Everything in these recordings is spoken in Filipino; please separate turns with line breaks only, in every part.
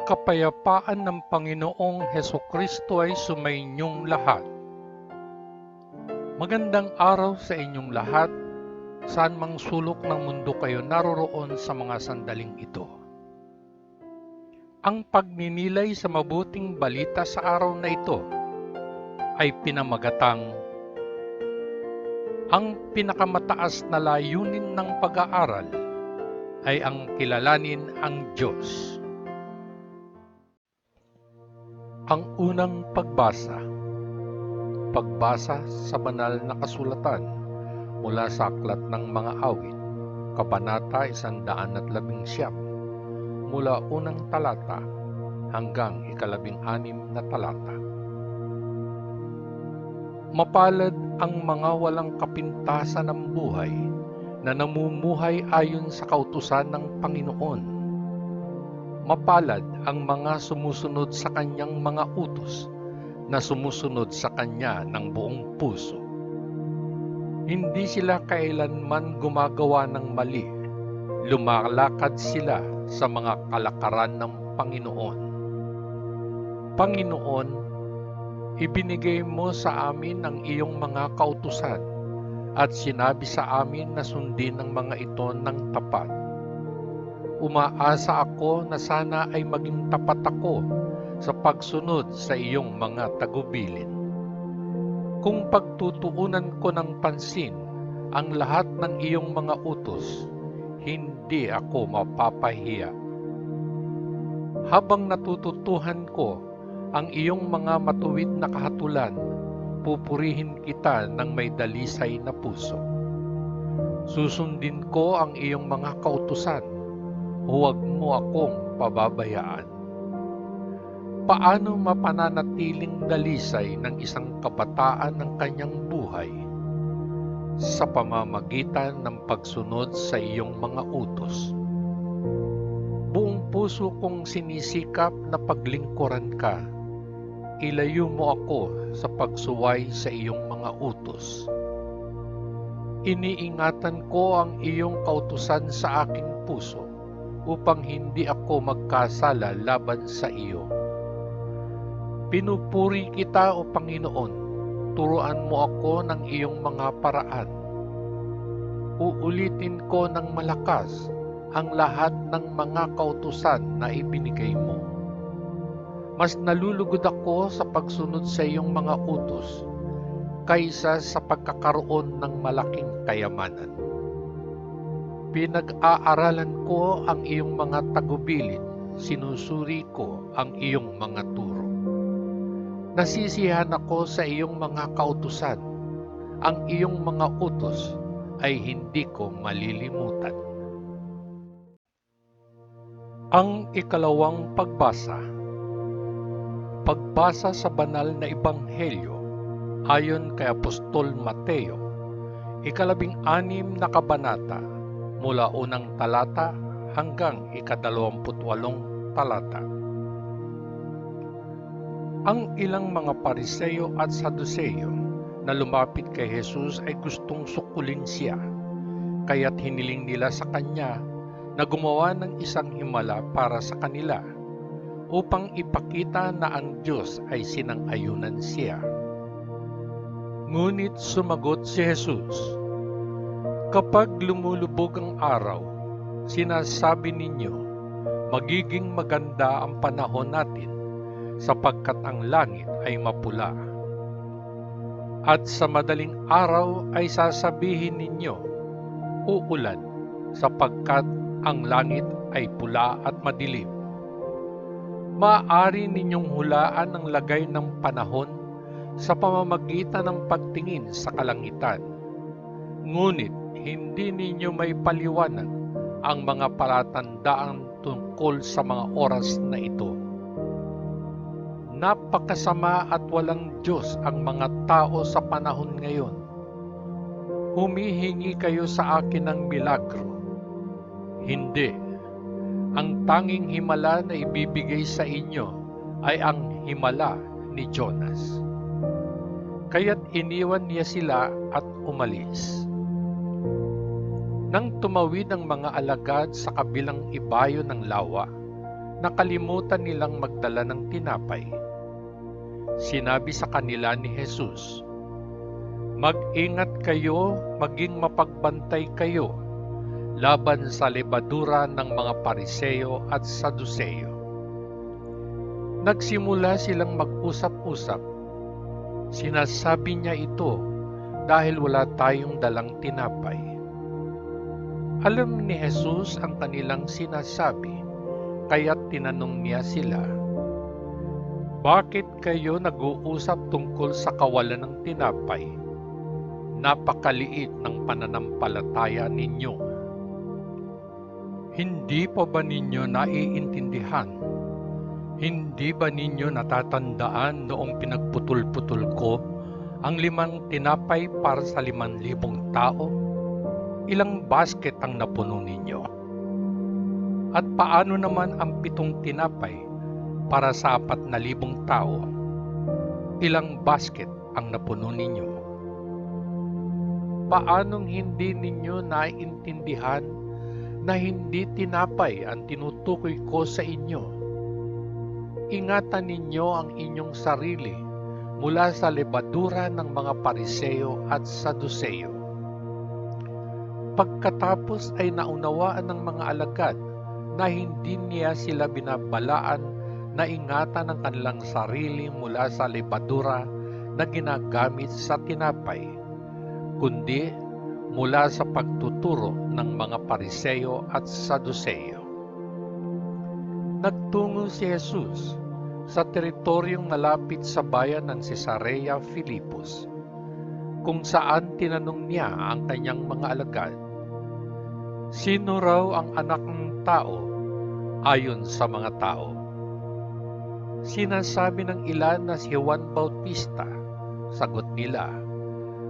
Ang kapayapaan ng Panginoong Hesukristo ay sumainyong lahat. Magandang araw sa inyong lahat, saan mang sulok ng mundo kayo naroroon sa mga sandaling ito. Ang pagninilay sa mabuting balita sa araw na ito ay pinamagatang ang pinakamataas na layunin ng pag-aaral ay ang kilalanin ang Diyos. Ang unang pagbasa sa banal na kasulatan mula sa Aklat ng Mga Awit, Kabanata 119, mula unang talata hanggang 16 na talata. Mapalad ang mga walang kapintasan ng buhay na namumuhay ayon sa kautusan ng Panginoon. Mapalad ang mga sumusunod sa kanyang mga utos, na sumusunod sa kanya ng buong puso. Hindi sila kailanman gumagawa ng mali, lumalakad sila sa mga kalakaran ng Panginoon. Panginoon, ibinigay mo sa amin ang iyong mga kautusan at sinabi sa amin na sundin ang mga ito ng tapat. Umaasa ako na sana ay maging tapat ako sa pagsunod sa iyong mga tagubilin. Kung pagtutuunan ko ng pansin ang lahat ng iyong mga utos, hindi ako mapapahiya. Habang natututuhan ko ang iyong mga matuwid na kahatulan, pupurihin kita ng may dalisay na puso. Susundin ko ang iyong mga kautusan, huwag mo akong pababayaan. Paano mapananatiling dalisay ng isang kabataan ng kanyang buhay? Sa pamamagitan ng pagsunod sa iyong mga utos. Buong puso kong sinisikap na paglingkuran ka. Ilayo mo ako sa pagsuway sa iyong mga utos. Iniingatan ko ang iyong kautusan sa aking puso upang hindi ako magkasala laban sa iyo. Pinupuri kita, O Panginoon, turuan mo ako ng iyong mga paraan. Uulitin ko ng malakas ang lahat ng mga kautusan na ibinigay mo. Mas nalulugod ako sa pagsunod sa iyong mga utos kaysa sa pagkakaroon ng malaking kayamanan. Pinag-aaralan ko ang iyong mga tagubilin, sinusuri ko ang iyong mga turo. Nasisiyahan ako sa iyong mga kautusan, ang iyong mga utos ay hindi ko malilimutan. Ang ikalawang pagbasa sa banal na ebanghelyo ayon kay Apostol Mateo, 16 na kabanata, mula unang talata hanggang 28 talata. Ang ilang mga Pariseo at Saduceo na lumapit kay Jesus ay gustong sukulin siya, kaya't hiniling nila sa kanya na gumawa ng isang himala para sa kanila, upang ipakita na ang Diyos ay sinang-ayunan siya. Ngunit sumagot si Jesus, "Kapag lumulubog ang araw, sinasabi ninyo, magiging maganda ang panahon natin sapagkat ang langit ay mapula. At sa madaling araw ay sasabihin ninyo, uulan sapagkat ang langit ay pula at madilim. Maaari ninyong hulaan ang lagay ng panahon sa pamamagitan ng pagtingin sa kalangitan. Ngunit hindi ninyo may paliwanag ang mga palatandaan tungkol sa mga oras na ito. Napakasama at walang Diyos ang mga tao sa panahon ngayon. Humihingi kayo sa akin ng milagro. Hindi. Ang tanging himala na ibibigay sa inyo ay ang himala ni Jonas." Kaya't iniwan niya sila at umalis. Nang tumawid ang mga alagad sa kabilang ibayo ng lawa, nakalimutan nilang magdala ng tinapay. Sinabi sa kanila ni Jesus, "Mag-ingat kayo, maging mapagbantay kayo laban sa lebadura ng mga Pariseo at Saduceo." Nagsimula silang mag-usap-usap. Sinasabi niya ito dahil wala tayong dalang tinapay. Alam ni Jesus ang kanilang sinasabi, kaya't tinanong niya sila, "Bakit kayo nag-uusap tungkol sa kawalan ng tinapay? Napakaliit ng pananampalataya ninyo. Hindi pa ba ninyo naiintindihan? Hindi ba ninyo natatandaan noong pinagputol-putol ko ang 5 tinapay para sa 5,000 tao? Ilang basket ang napuno ninyo? At paano naman ang 7 tinapay para sa 4,000 tao? Ilang basket ang napuno ninyo? Paanong hindi ninyo naiintindihan na hindi tinapay ang tinutukoy ko sa inyo? Ingatan ninyo ang inyong sarili mula sa lebadura ng mga Pariseo at Saduceo." Pagkatapos ay naunawaan ng mga alagad na hindi niya sila binabalaan na ingatan ang kanilang sarili mula sa lebadura na ginagamit sa tinapay, kundi mula sa pagtuturo ng mga Pariseo at Saduceo. Nagtungo si Jesus sa teritoryong malapit sa bayan ng Cesarea Philipos, kung saan tinanong niya ang kanyang mga alagad, "Sino raw ang anak ng tao ayon sa mga tao?" Sinasabi ng ilan na si Juan Bautista. Sagot nila.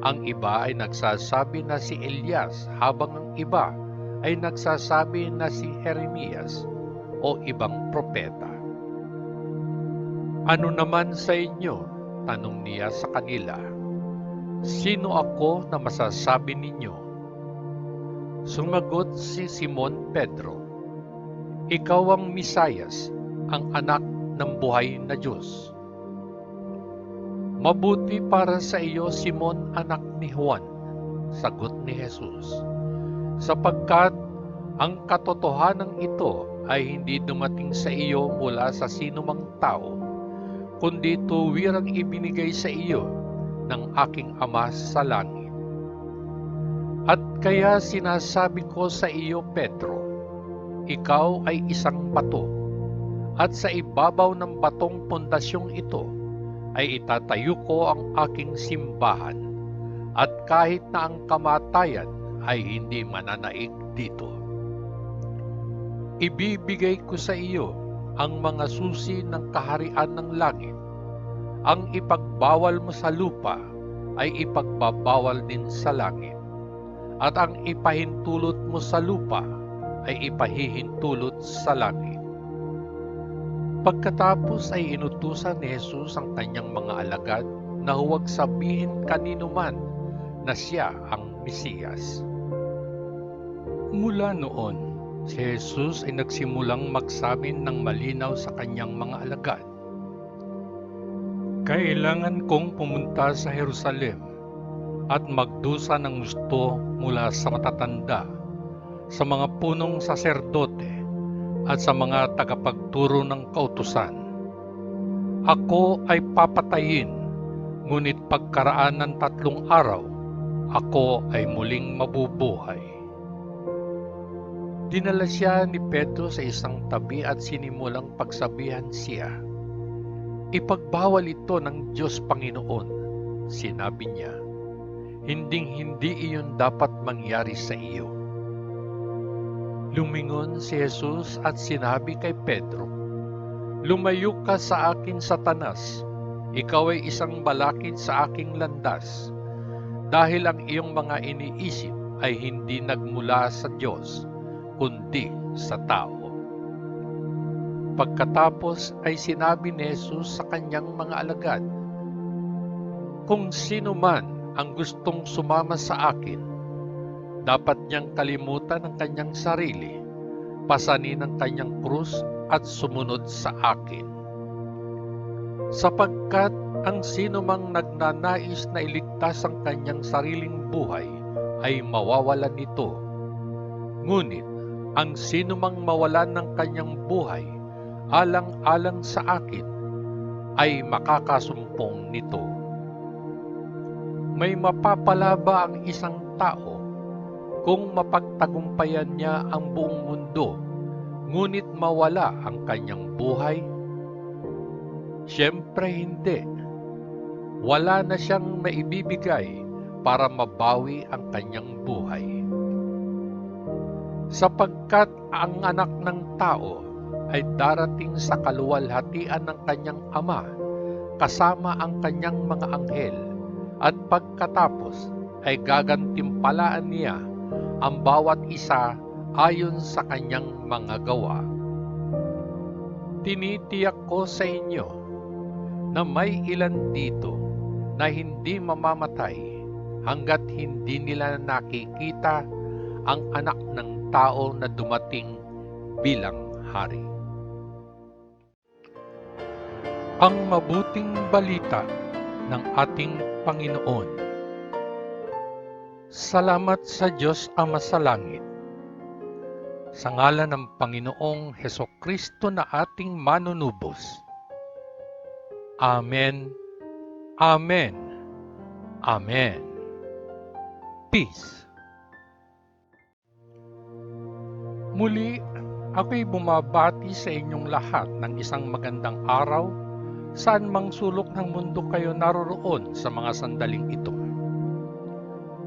Ang iba ay nagsasabi na si Elias, habang ang iba ay nagsasabi na si Jeremias o ibang propeta. "Ano naman sa inyo?" tanong niya sa kanila. "Sino ako na masasabi ninyo?" Sumagot si Simon Pedro, "Ikaw ang Misayas, ang anak ng buhay na Diyos." "Mabuti para sa iyo, Simon, anak ni Juan," sagot ni Jesus, "sapagkat ang katotohanan ito ay hindi dumating sa iyo mula sa sinumang tao, kundi tuwirang ibinigay sa iyo ng aking Ama sa langit. At kaya sinasabi ko sa iyo, Pedro, ikaw ay isang bato, at sa ibabaw ng batong pundasyong ito ay itatayo ko ang aking simbahan, at kahit na ang kamatayan ay hindi mananaig dito. Ibibigay ko sa iyo ang mga susi ng kaharian ng langit. Ang ipagbawal mo sa lupa ay ipagbabawal din sa langit, at ang ipahintulot mo sa lupa ay ipahihintulot sa langit." Pagkatapos ay inutusan ni Jesus ang kanyang mga alagad na huwag sabihin kanino man na siya ang Mesiyas. Mula noon, si Jesus ay nagsimulang magsabi ng malinaw sa kanyang mga alagad, "Kailangan kong pumunta sa Jerusalem at magdusa ng husto mula sa matatanda, sa mga punong saserdote, at sa mga tagapagturo ng kautusan. Ako ay papatayin, ngunit pagkaraan ng 3 araw, ako ay muling mabubuhay." Dinala siya ni Pedro sa isang tabi at sinimulang pagsabihan siya, "Ipagbawal ito ng Diyos Panginoon," sinabi niya. "Hinding-hindi iyon dapat mangyari sa iyo." Lumingon si Jesus at sinabi kay Pedro, "Lumayo ka sa akin, Satanas. Ikaw ay isang balakid sa aking landas, dahil ang iyong mga iniisip ay hindi nagmula sa Diyos, kundi sa tao." Pagkatapos ay sinabi ni Jesus sa kanyang mga alagad, "Kung sino man ang gustong sumama sa akin, dapat niyang kalimutan ang kanyang sarili, pasanin ang kanyang krus at sumunod sa akin. Sapagkat ang sinumang nagnanais na iligtas ang kanyang sariling buhay ay mawawalan nito. Ngunit ang sinumang mawalan ng kanyang buhay alang-alang sa akin ay makakasumpong nito. May mapapala ba ang isang tao kung mapagtagumpayan niya ang buong mundo, ngunit mawala ang kanyang buhay? Siyempre hindi. Wala na siyang maibibigay para mabawi ang kanyang buhay. Sapagkat ang anak ng tao ay darating sa kaluwalhatian ng kanyang ama kasama ang kanyang mga anghel, at pagkatapos ay gagantimpalaan niya ang bawat isa ayon sa kanyang mga gawa. Tinitiyak ko sa inyo na may ilan dito na hindi mamamatay hanggat hindi nila nakikita ang anak ng tao na dumating bilang hari. Ang mabuting balita ng ating Panginoon. Salamat sa Diyos Ama sa langit. Sa ngalan ng Panginoong Hesukristo na ating manunubos. Amen. Amen. Amen. Peace. Muli, ako'y bumabati sa inyong lahat ng isang magandang araw, saan mang sulok ng mundo kayo naroroon sa mga sandaling ito.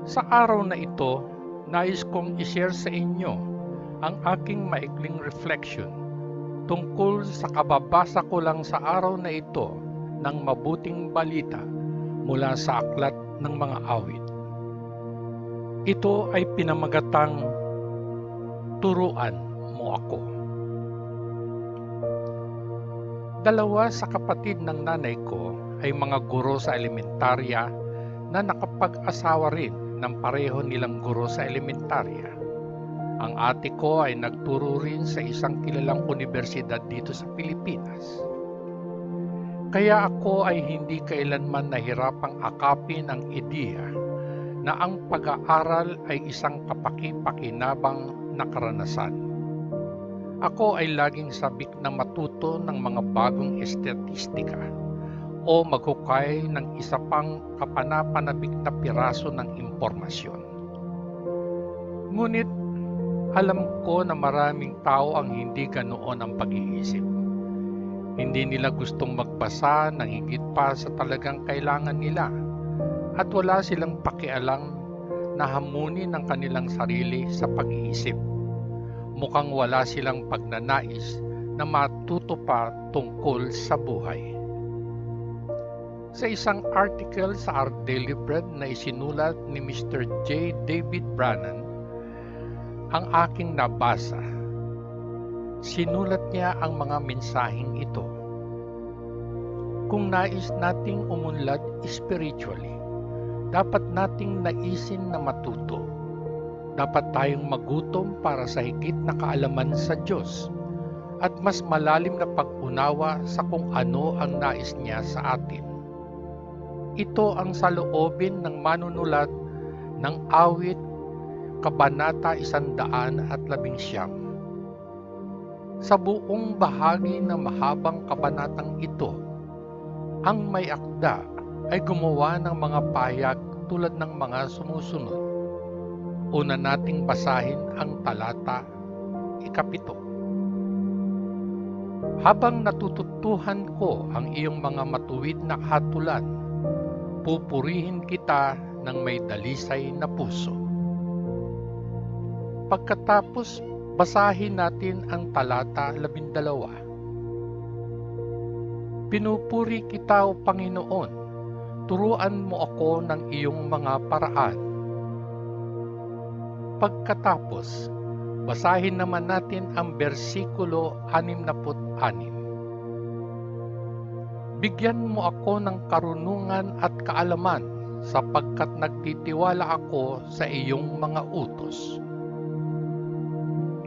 Sa araw na ito, nais kong i-share sa inyo ang aking maikling reflection tungkol sa kababasa ko lang sa araw na ito ng mabuting balita mula sa aklat ng mga awit. Ito ay pinamagatang Turuan Mo Ako. Dalawa sa kapatid ng nanay ko ay mga guro sa elementarya na nakapag-asawa rin ng pareho nilang guro sa elementarya. Ang ate ko ay nagturo rin sa isang kilalang universidad dito sa Pilipinas. Kaya ako ay hindi kailanman nahirapang akapin ang ideya na ang pag-aaral ay isang kapaki-pakinabang na karanasan. Ako ay laging sabik na matuto ng mga bagong estatistika o maghukay ng isa pang kapanapanabik na piraso ng impormasyon. Ngunit alam ko na maraming tao ang hindi ganoon ang pag-iisip. Hindi nila gustong magbasa ng higit pa sa talagang kailangan nila, at wala silang pakialam na hamunin ang kanilang sarili sa pag-iisip. Mukhang wala silang pagnanais na matuto pa tungkol sa buhay. Sa isang article sa Our Daily Bread na isinulat ni Mr. J. David Brannan, ang aking nabasa, sinulat niya ang mga mensaheng ito. Kung nais nating umunlad spiritually, dapat nating naisin na matuto. Dapat tayong magutom para sa higit na kaalaman sa Diyos at mas malalim na pag-unawa sa kung ano ang nais niya sa atin. Ito ang saloobin ng manunulat ng awit Kabanata 119. Sa buong bahagi ng mahabang kabanatang ito, ang may akda ay gumawa ng mga pahayag tulad ng mga sumusunod. Una nating basahin ang talata 7. Habang natututuhan ko ang iyong mga matuwid na kahatulan, pupurihin kita ng may dalisay na puso. Pagkatapos, basahin natin ang talata 12. Pinupuri kita, O Panginoon, turuan mo ako ng iyong mga paraan. Pagkatapos, basahin naman natin ang bersikulo 66. Bigyan mo ako ng karunungan at kaalaman sapagkat nagtitiwala ako sa iyong mga utos.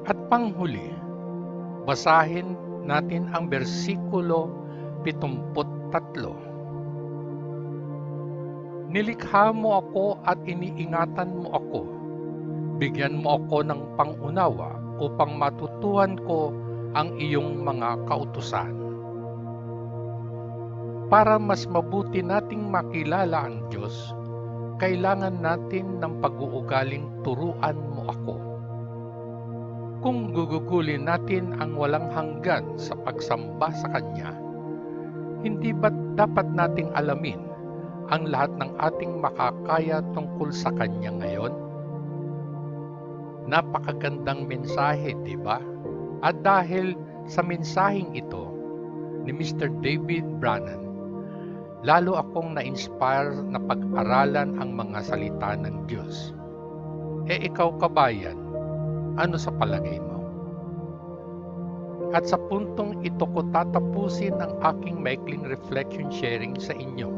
At panghuli, basahin natin ang bersikulo 73. Nilikha mo ako at iniingatan mo ako. Bigyan mo ako ng pangunawa upang matutuhan ko ang iyong mga kautusan. Para mas mabuti nating makilala ang Diyos, kailangan natin ng pag-uugaling turuan mo ako. Kung gugugulin natin ang walang hanggan sa pagsamba sa Kanya, hindi ba't dapat nating alamin ang lahat ng ating makakaya tungkol sa Kanya ngayon? Napakagandang mensahe, di ba? At dahil sa mensaheng ito ni Mr. David Brannen, lalo akong na-inspire na pag-aralan ang mga salita ng Diyos. Ikaw kabayan, ano sa palagay mo? At sa puntong ito ko tatapusin ang aking maikling reflection sharing sa inyo.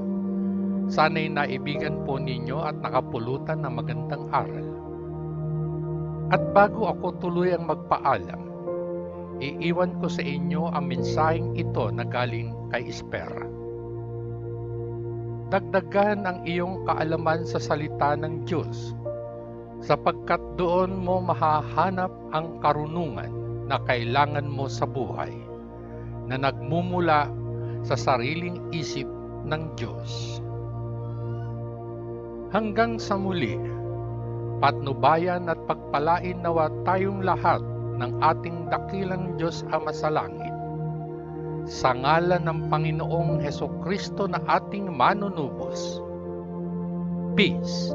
Sana'y naibigan po ninyo at nakapulutan ng magandang aral. At bago ako tuluyang magpaalam, iiwan ko sa inyo ang mensaheng ito na galing kay Espera. Dagdagan ang iyong kaalaman sa salita ng Diyos, sapagkat doon mo mahahanap ang karunungan na kailangan mo sa buhay, na nagmumula sa sariling isip ng Diyos. Hanggang sa muli, patnubayan at pagpalain nawa tayong lahat ng ating dakilang Diyos Ama sa langit. Sa ngalan ng Panginoong Hesukristo na ating manunubos. Peace.